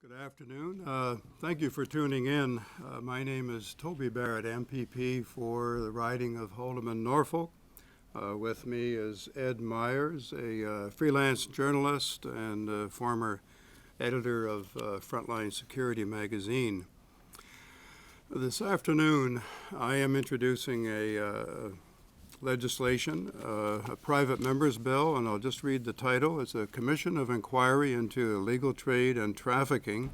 Good afternoon. Thank you for tuning in. My name is Toby Barrett, MPP for the riding of Haldimand, Norfolk. With me is Ed Myers, a freelance journalist and former editor of Frontline Security magazine. This afternoon, I am introducing a legislation, a private member's bill, and I'll just read the title. It's a Commission of Inquiry into Illegal Trade and Trafficking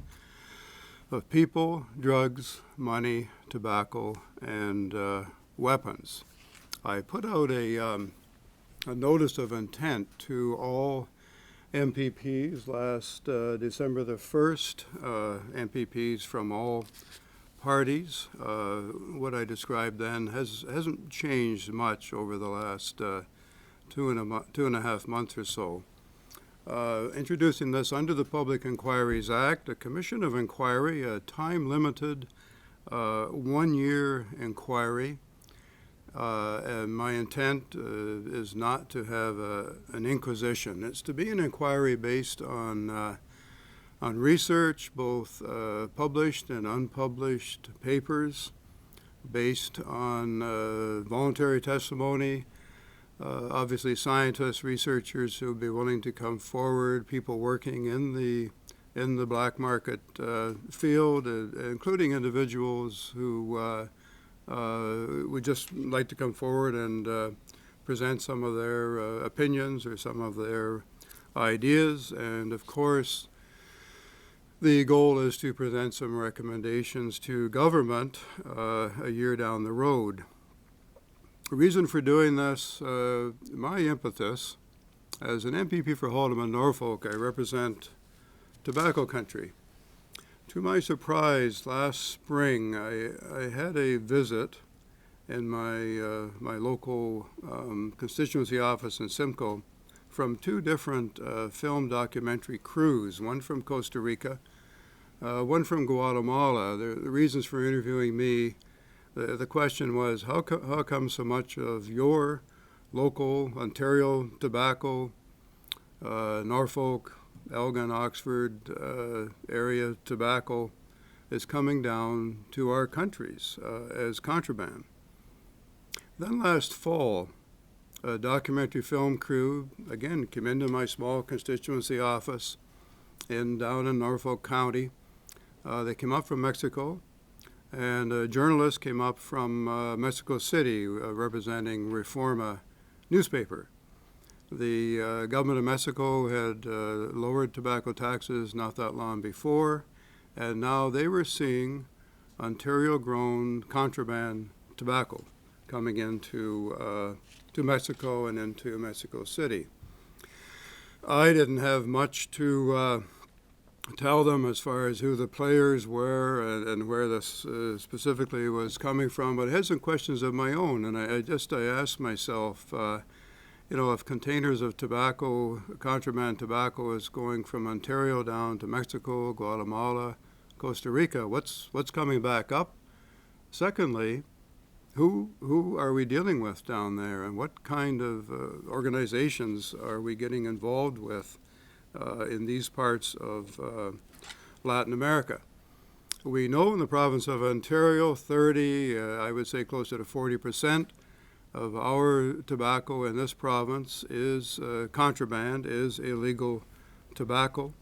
of People, Drugs, Money, Tobacco, and Weapons. I put out a notice of intent to all MPPs last December the 1st, MPPs from all parties. What I described then hasn't changed much over the last two and a half months or so. Introducing this under the Public Inquiries Act, a Commission of Inquiry, a time-limited one-year inquiry. And my intent is not to have an inquisition. It's to be an inquiry based on research, both published and unpublished papers, based on voluntary testimony, obviously scientists, researchers who would be willing to come forward, people working in the black market field, including individuals who would just like to come forward and present some of their opinions or some of their ideas. And of course, the goal is to present some recommendations to government a year down the road. The reason for doing this, my impetus, as an MPP for Haldimand, Norfolk, I represent tobacco country. To my surprise, last spring, I had a visit in my local constituency office in Simcoe from two different film documentary crews, one from Costa Rica, one from Guatemala. The reasons for interviewing me, the question was, how come so much of your local Ontario tobacco, Norfolk, Elgin, Oxford area tobacco is coming down to our countries as contraband? Then last fall, a documentary film crew, again, came into my small constituency office down in Norfolk County. They came up from Mexico, and a journalist came up from Mexico City representing Reforma newspaper. The government of Mexico had lowered tobacco taxes not that long before, and now they were seeing Ontario-grown contraband tobacco coming into to Mexico and into Mexico City. I didn't have much to tell them as far as who the players were and where this specifically was coming from, but I had some questions of my own, and I asked myself, if containers of tobacco, contraband tobacco, is going from Ontario down to Mexico, Guatemala, Costa Rica, what's coming back up? Secondly, who are we dealing with down there, and what kind of organizations are we getting involved with in these parts of Latin America? We know in the province of Ontario, I would say closer to 40% of our tobacco in this province is contraband, is illegal tobacco.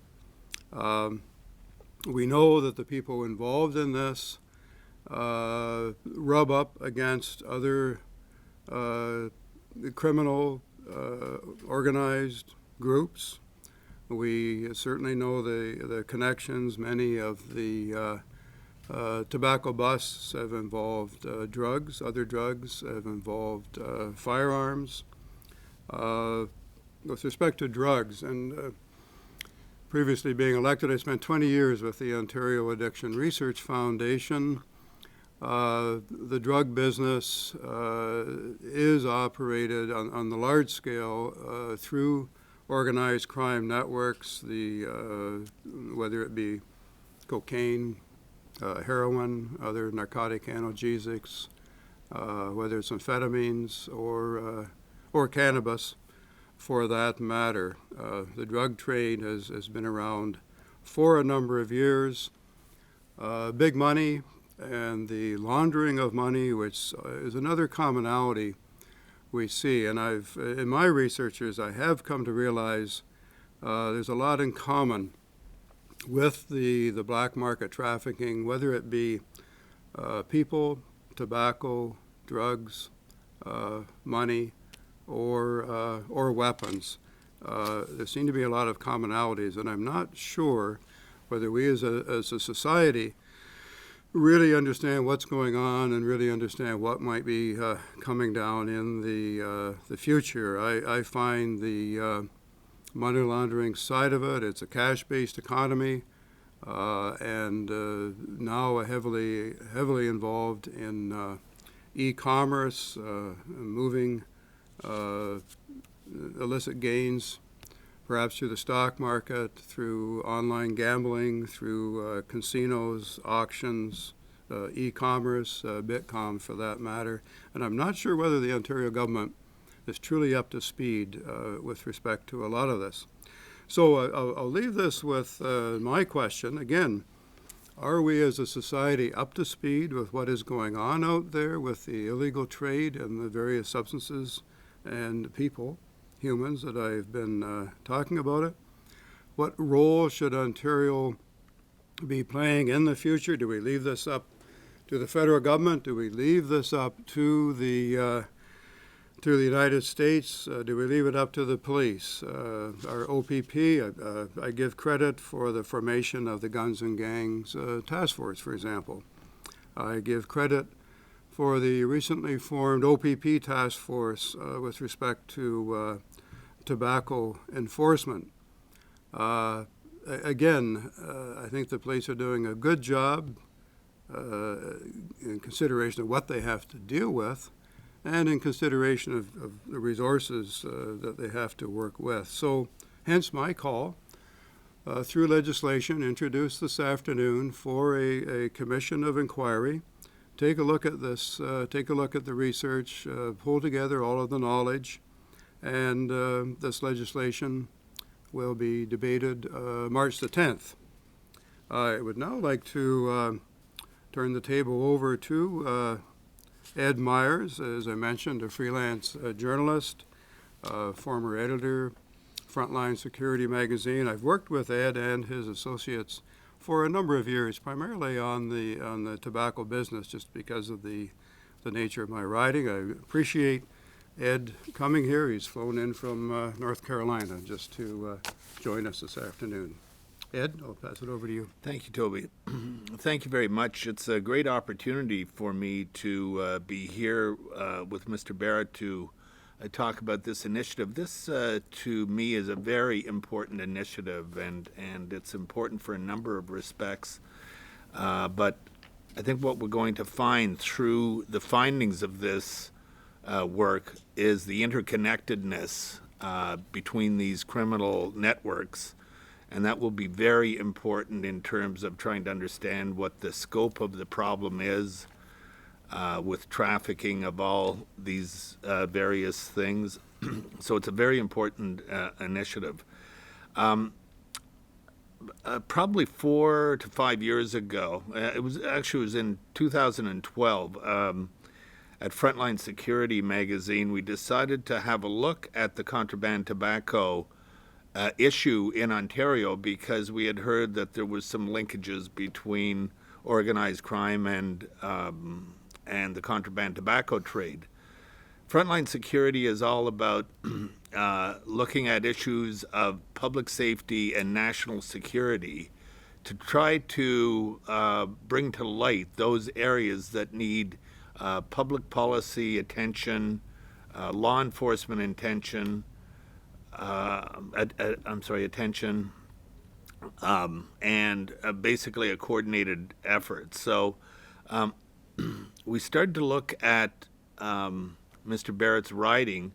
We know that the people involved in this rub up against other criminal organized groups. We certainly know the connections. Many of the tobacco busts have involved drugs. Other drugs have involved firearms. With respect to drugs, and previously being elected, I spent 20 years with the Ontario Addiction Research Foundation. The drug business is operated on the large scale through organized crime networks, whether it be cocaine, heroin, other narcotic analgesics, whether it's amphetamines or cannabis, for that matter. The drug trade has been around for a number of years. Big money and the laundering of money, which is another commonality we see. And in my researches, I have come to realize there's a lot in common with the black market trafficking, whether it be people, tobacco, drugs, money, or weapons. There seem to be a lot of commonalities, and I'm not sure whether we as a society really understand what's going on and really understand what might be coming down in the future. I find the money laundering side of it, it's a cash-based economy, and now heavily involved in e-commerce, moving illicit gains, perhaps through the stock market, through online gambling, through casinos, auctions, e-commerce, Bitcoin for that matter. And I'm not sure whether the Ontario government is truly up to speed with respect to a lot of this. So I'll leave this with my question. Again, are we as a society up to speed with what is going on out there with the illegal trade and the various substances and people, humans that I've been talking about it? What role should Ontario be playing in the future? Do we leave this up to the federal government? Do we leave this up to the United States? Do we leave it up to the police? Our OPP, I give credit for the formation of the Guns and Gangs Task Force, for example. I give credit for the recently formed OPP Task Force with respect to tobacco enforcement. Again, I think the police are doing a good job in consideration of what they have to deal with and in consideration of the resources that they have to work with. So hence my call through legislation introduced this afternoon for a commission of inquiry. Take a look at this, take a look at the research, pull together all of the knowledge, and this legislation will be debated March the 10th. I would now like to turn the table over to Ed Myers, as I mentioned, a freelance journalist, former editor, Frontline Security magazine. I've worked with Ed and his associates for a number of years, primarily on the tobacco business, just because of the nature of my writing. I appreciate Ed coming here. He's flown in from North Carolina just to join us this afternoon. Ed, I'll pass it over to you. Thank you, Toby. Thank you very much. It's a great opportunity for me to be here with Mr. Barrett to talk about this initiative. This, to me, is a very important initiative, and it's important for a number of respects. But I think what we're going to find through the findings of this work is the interconnectedness between these criminal networks, and that will be very important in terms of trying to understand what the scope of the problem is with trafficking of all these various things. So it's a very important initiative. Probably 4 to 5 years ago, it was in 2012, at Frontline Security magazine, we decided to have a look at the contraband tobacco issue in Ontario because we had heard that there was some linkages between organized crime and the contraband tobacco trade. Frontline Security is all about looking at issues of public safety and national security to try to bring to light those areas that need public policy attention, law enforcement attention, and basically a coordinated effort. So we started to look at Mr. Barrett's writing,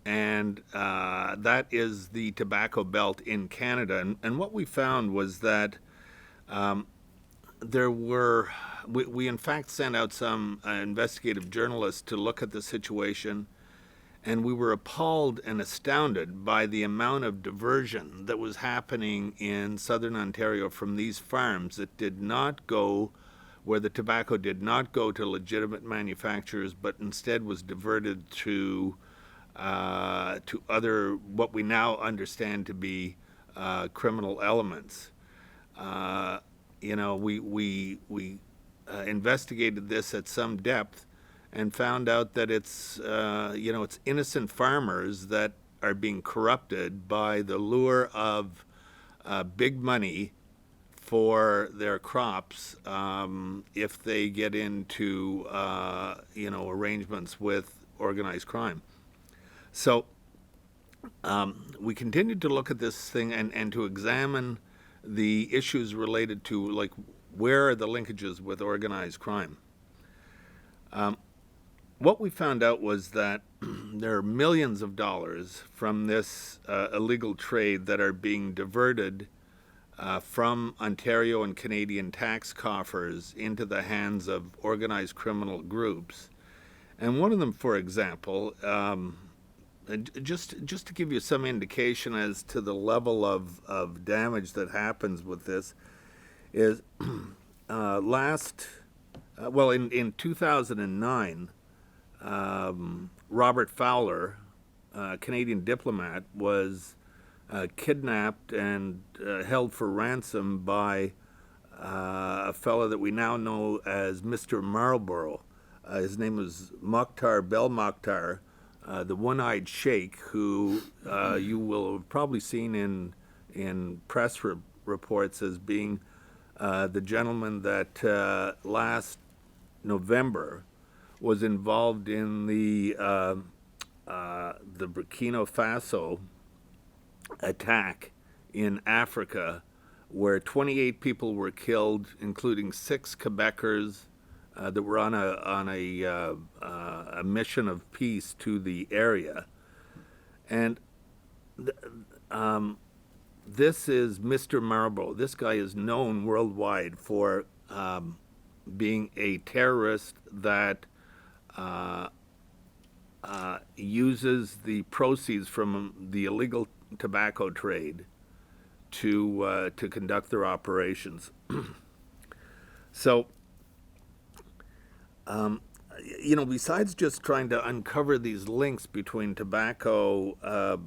and that is the tobacco belt in Canada. And what we found was that we in fact sent out some investigative journalists to look at the situation, And we were appalled and astounded by the amount of diversion that was happening in southern Ontario from these farms that did not go, where the tobacco did not go to legitimate manufacturers, but instead was diverted to other, what we now understand to be criminal elements. We investigated this at some depth and found out that it's innocent farmers that are being corrupted by the lure of big money for their crops if they get into arrangements with organized crime. So we continued to look at this thing and to examine the issues related to, like, where are the linkages with organized crime. What we found out was that there are millions of dollars from this illegal trade that are being diverted from Ontario and Canadian tax coffers into the hands of organized criminal groups. And one of them, for example, just to give you some indication as to the level of damage that happens with this, is in 2009, Robert Fowler, a Canadian diplomat, was kidnapped and held for ransom by a fellow that we now know as Mr. Marlborough. His name was Mokhtar Belmokhtar, the one-eyed sheikh, who you will have probably seen in press reports as being the gentleman that last November was involved in the Burkina Faso attack in Africa, where 28 people were killed, including 6 Quebecers that were on a mission of peace to the area. And this is Mr. Marlborough. This guy is known worldwide for being a terrorist that uses the proceeds from the illegal tobacco trade to conduct their operations. So, besides just trying to uncover these links between tobacco,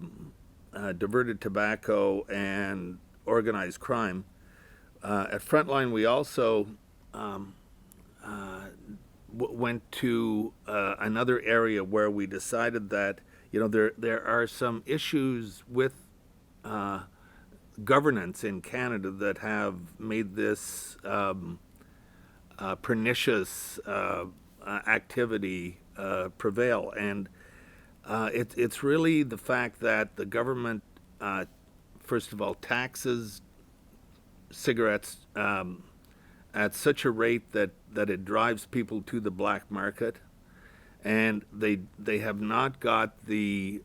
diverted tobacco, and organized crime, at Frontline we also went to another area where we decided that there are some issues with governance in Canada that have made this pernicious activity prevail, and it's really the fact that the government, first of all, taxes cigarettes at such a rate that it drives people to the black market, and they have not got the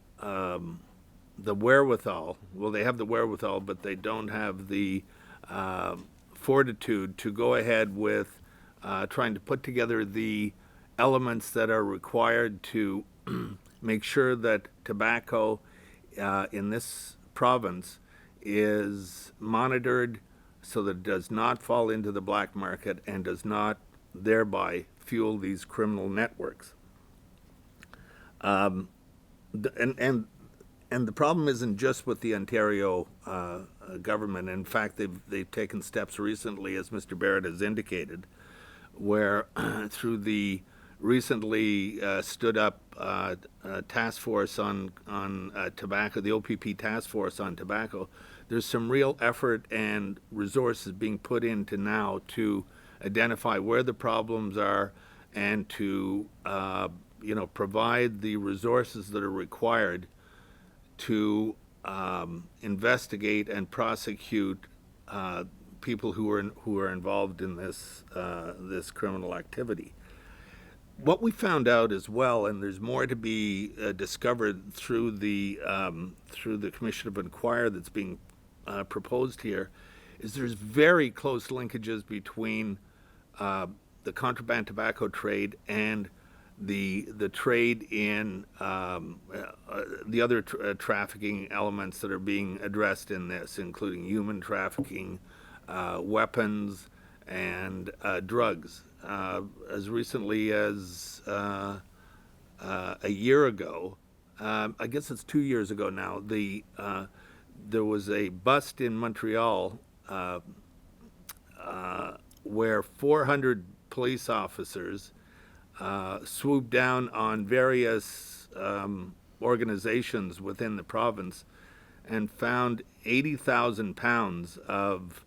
wherewithal. Well, they have the wherewithal, but they don't have the fortitude to go ahead with trying to put together the elements that are required to make sure that tobacco in this province is monitored so that it does not fall into the black market and does not thereby fuel these criminal networks. And the problem isn't just with the Ontario government. In fact, they've taken steps recently, as Mr. Barrett has indicated, where through the recently stood up task force on tobacco, the OPP task force on tobacco, there's some real effort and resources being put into now to identify where the problems are and to provide the resources that are required to investigate and prosecute people who are involved in this criminal activity. What we found out as well, and there's more to be discovered through the Commission of Inquiry that's being proposed here, is there's very close linkages between the contraband tobacco trade and the trade in the other trafficking elements that are being addressed in this, including human trafficking, weapons, and drugs. As recently as a year ago, I guess it's 2 years ago now, there was a bust in Montreal where 400 police officers swooped down on various organizations within the province and found 80,000 pounds of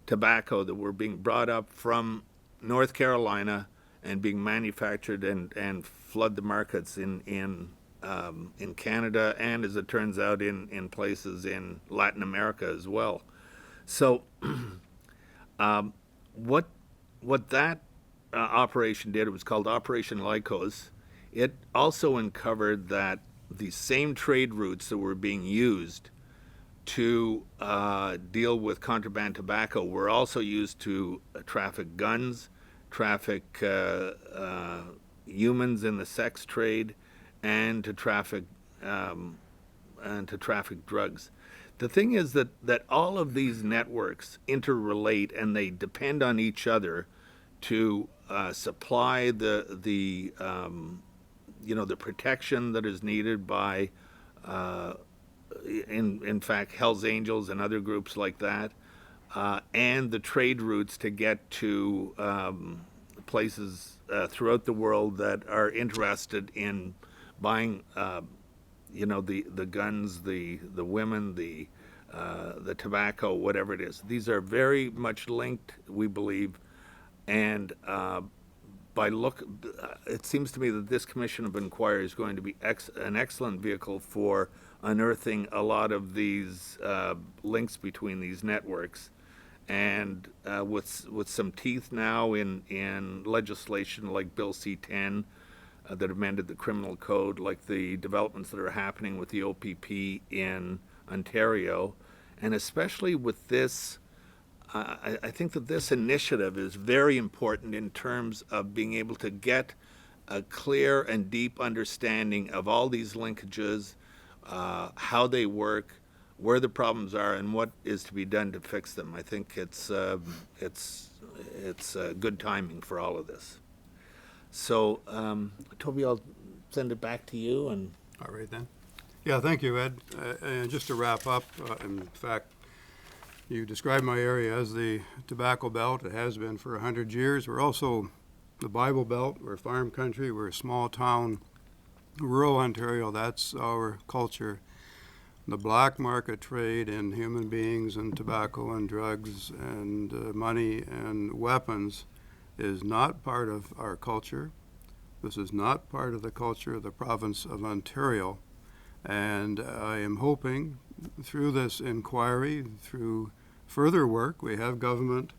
tobacco that were being brought up from North Carolina and being manufactured and flood the markets in Canada, and as it turns out in places in Latin America as well. So what that operation did, it was called Operation Lycos. It also uncovered that the same trade routes that were being used to deal with contraband tobacco were also used to traffic guns, traffic humans in the sex trade, and to traffic drugs. The thing is that all of these networks interrelate, and they depend on each other to supply the protection that is needed by in fact Hell's Angels and other groups like that, and the trade routes to get to places throughout the world that are interested in buying the guns, the women, the tobacco, whatever it is. These are very much linked, we believe, and it seems to me that this Commission of Inquiry is going to be an excellent vehicle for unearthing a lot of these links between these networks, and with some teeth now in legislation like Bill C-10 that amended the criminal code, like the developments that are happening with the OPP in Ontario, and especially with this. I think that this initiative is very important in terms of being able to get a clear and deep understanding of all these linkages, how they work, where the problems are, and what is to be done to fix them. I think it's good timing for all of this. So, Toby, I'll send it back to you. And all right then. Yeah, thank you, Ed. And just to wrap up, in fact, you described my area as the Tobacco Belt. It has been for 100 years. We're also the Bible Belt. We're farm country. We're a small town, rural Ontario. That's our culture. The black market trade in human beings and tobacco and drugs and money and weapons is not part of our culture. This is not part of the culture of the province of Ontario. And I am hoping through this inquiry, through further work, we have government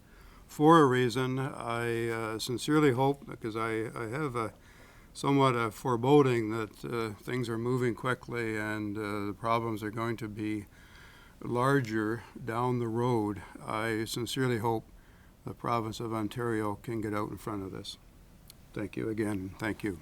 for a reason. I sincerely hope, because I have somewhat a foreboding that things are moving quickly and the problems are going to be larger down the road. I sincerely hope the province of Ontario can get out in front of this. Thank you again. Thank you.